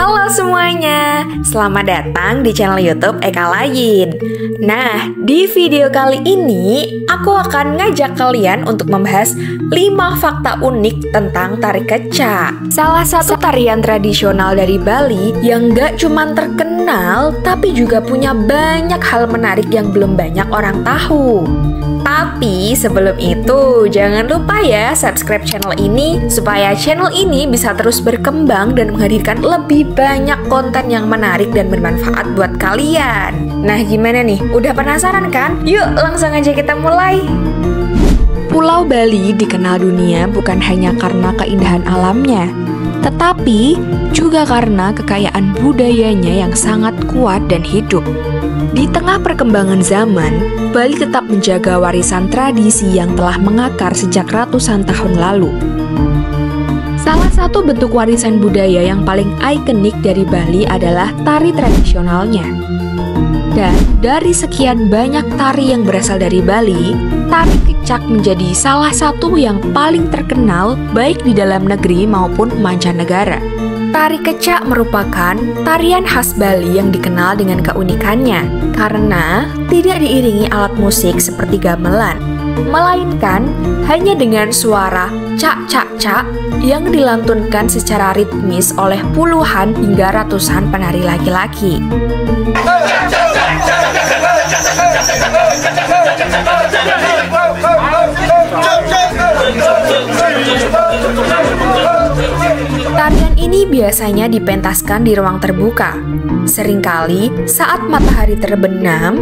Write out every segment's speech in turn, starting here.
Halo semuanya, selamat datang di channel YouTube Eka Lain. Nah, di video kali ini aku akan ngajak kalian untuk membahas 5 fakta unik tentang tari kecak. Salah satu tarian tradisional dari Bali yang gak cuman terkenal, tapi juga punya banyak hal menarik yang belum banyak orang tahu. Tapi sebelum itu, jangan lupa ya subscribe channel ini supaya channel ini bisa terus berkembang dan menghadirkan lebih banyak konten yang menarik dan bermanfaat buat kalian. Nah, gimana nih? Udah penasaran kan? Yuk, langsung aja kita mulai. Pulau Bali dikenal dunia bukan hanya karena keindahan alamnya, tetapi juga karena kekayaan budayanya yang sangat kuat dan hidup. Di tengah perkembangan zaman, Bali tetap menjaga warisan tradisi yang telah mengakar sejak ratusan tahun lalu. Salah satu bentuk warisan budaya yang paling ikonik dari Bali adalah tari tradisionalnya. Dan dari sekian banyak tari yang berasal dari Bali, tari kecak menjadi salah satu yang paling terkenal baik di dalam negeri maupun mancanegara. Tari kecak merupakan tarian khas Bali yang dikenal dengan keunikannya karena tidak diiringi alat musik seperti gamelan, melainkan hanya dengan suara cak-cak-cak yang dilantunkan secara ritmis oleh puluhan hingga ratusan penari laki-laki. Tarian ini biasanya dipentaskan di ruang terbuka, seringkali saat matahari terbenam,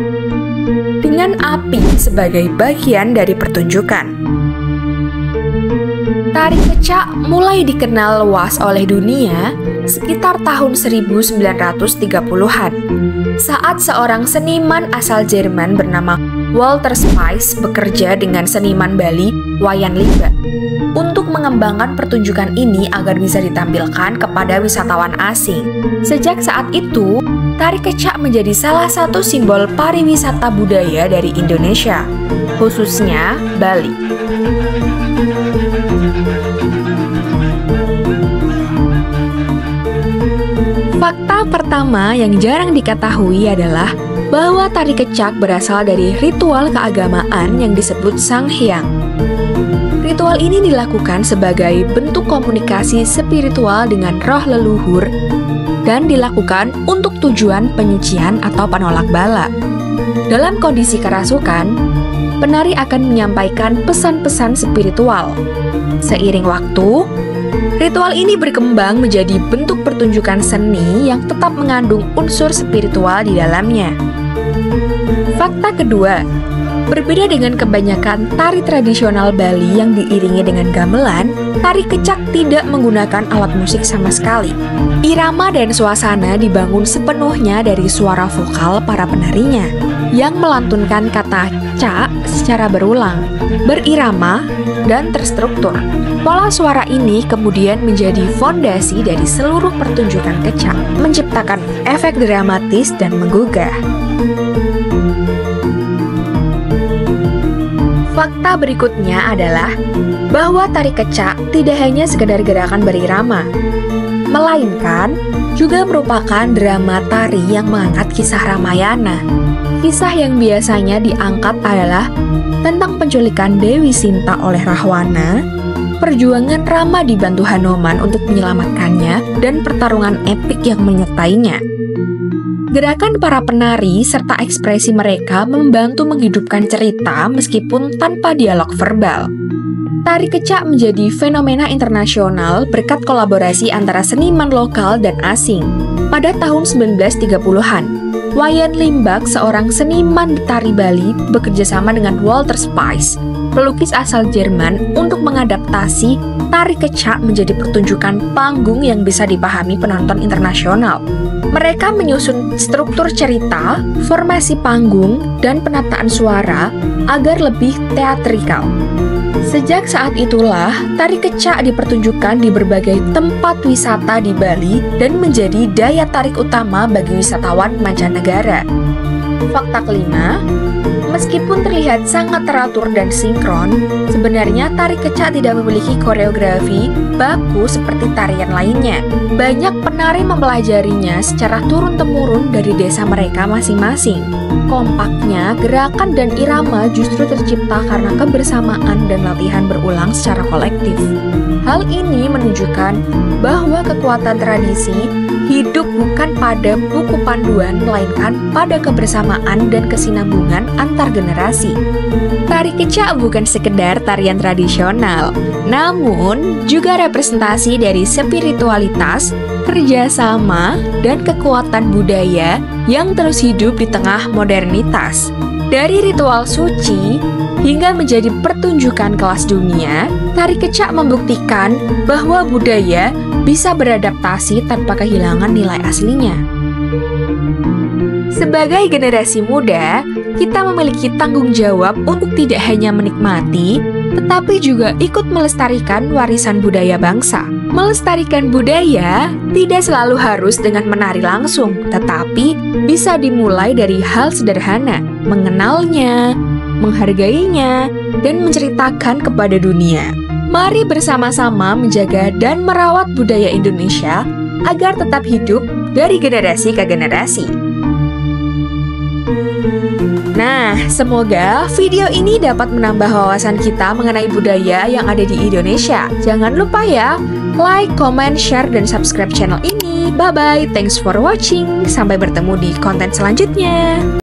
dengan api sebagai bagian dari pertunjukan. Tari kecak mulai dikenal luas oleh dunia sekitar tahun 1930-an, saat seorang seniman asal Jerman bernama Walter Spies bekerja dengan seniman Bali, Wayan Limba, untuk mengembangkan pertunjukan ini agar bisa ditampilkan kepada wisatawan asing. Sejak saat itu, tari kecak menjadi salah satu simbol pariwisata budaya dari Indonesia, khususnya Bali. Fakta pertama yang jarang diketahui adalah bahwa tari kecak berasal dari ritual keagamaan yang disebut Sanghyang. Ritual ini dilakukan sebagai bentuk komunikasi spiritual dengan roh leluhur dan dilakukan untuk tujuan penyucian atau penolak bala. Dalam kondisi kerasukan, penari akan menyampaikan pesan-pesan spiritual. Seiring waktu, ritual ini berkembang menjadi bentuk pertunjukan seni yang tetap mengandung unsur spiritual di dalamnya. Fakta kedua, berbeda dengan kebanyakan tari tradisional Bali yang diiringi dengan gamelan, tari kecak tidak menggunakan alat musik sama sekali. Irama dan suasana dibangun sepenuhnya dari suara vokal para penarinya, yang melantunkan kata cak secara berulang, berirama, dan terstruktur. Pola suara ini kemudian menjadi fondasi dari seluruh pertunjukan kecak, menciptakan efek dramatis dan menggugah. Fakta berikutnya adalah bahwa tari kecak tidak hanya sekedar gerakan berirama, melainkan juga merupakan drama tari yang mengangkat kisah Ramayana. Kisah yang biasanya diangkat adalah tentang penculikan Dewi Sinta oleh Rahwana, perjuangan Rama dibantu Hanuman untuk menyelamatkannya, dan pertarungan epik yang menyertainya. Gerakan para penari serta ekspresi mereka membantu menghidupkan cerita meskipun tanpa dialog verbal. Tari kecak menjadi fenomena internasional berkat kolaborasi antara seniman lokal dan asing. Pada tahun 1930-an, Wayan Limbak, seorang seniman tari Bali, bekerja sama dengan Walter Spies, pelukis asal Jerman, untuk mengadaptasi tari kecak menjadi pertunjukan panggung yang bisa dipahami penonton internasional. Mereka menyusun struktur cerita, formasi panggung, dan penataan suara agar lebih teatrikal. Sejak saat itulah, tari kecak dipertunjukkan di berbagai tempat wisata di Bali dan menjadi daya tarik utama bagi wisatawan mancanegara. Fakta kelima, Meskipun terlihat sangat teratur dan sinkron, sebenarnya tari kecak tidak memiliki koreografi baku seperti tarian lainnya. Banyak penari mempelajarinya secara turun-temurun dari desa mereka masing-masing. Kompaknya, gerakan dan irama justru tercipta karena kebersamaan dan latihan berulang secara kolektif. Hal ini menunjukkan bahwa kekuatan tradisi hidup bukan pada buku panduan, melainkan pada kebersamaan dan kesinambungan antar generasi. Tari kecak bukan sekedar tarian tradisional, namun juga representasi dari spiritualitas, kerjasama, dan kekuatan budaya yang terus hidup di tengah modernitas. Dari ritual suci hingga menjadi pertunjukan kelas dunia, tari kecak membuktikan bahwa budaya bisa beradaptasi tanpa kehilangan nilai aslinya. Sebagai generasi muda, kita memiliki tanggung jawab untuk tidak hanya menikmati, tetapi juga ikut melestarikan warisan budaya bangsa. Melestarikan budaya tidak selalu harus dengan menari langsung, tetapi bisa dimulai dari hal sederhana, mengenalnya, menghargainya, dan menceritakan kepada dunia. Mari bersama-sama menjaga dan merawat budaya Indonesia agar tetap hidup dari generasi ke generasi. Nah, semoga video ini dapat menambah wawasan kita mengenai budaya yang ada di Indonesia. Jangan lupa ya, like, comment, share, dan subscribe channel ini. Bye-bye, thanks for watching. Sampai bertemu di konten selanjutnya.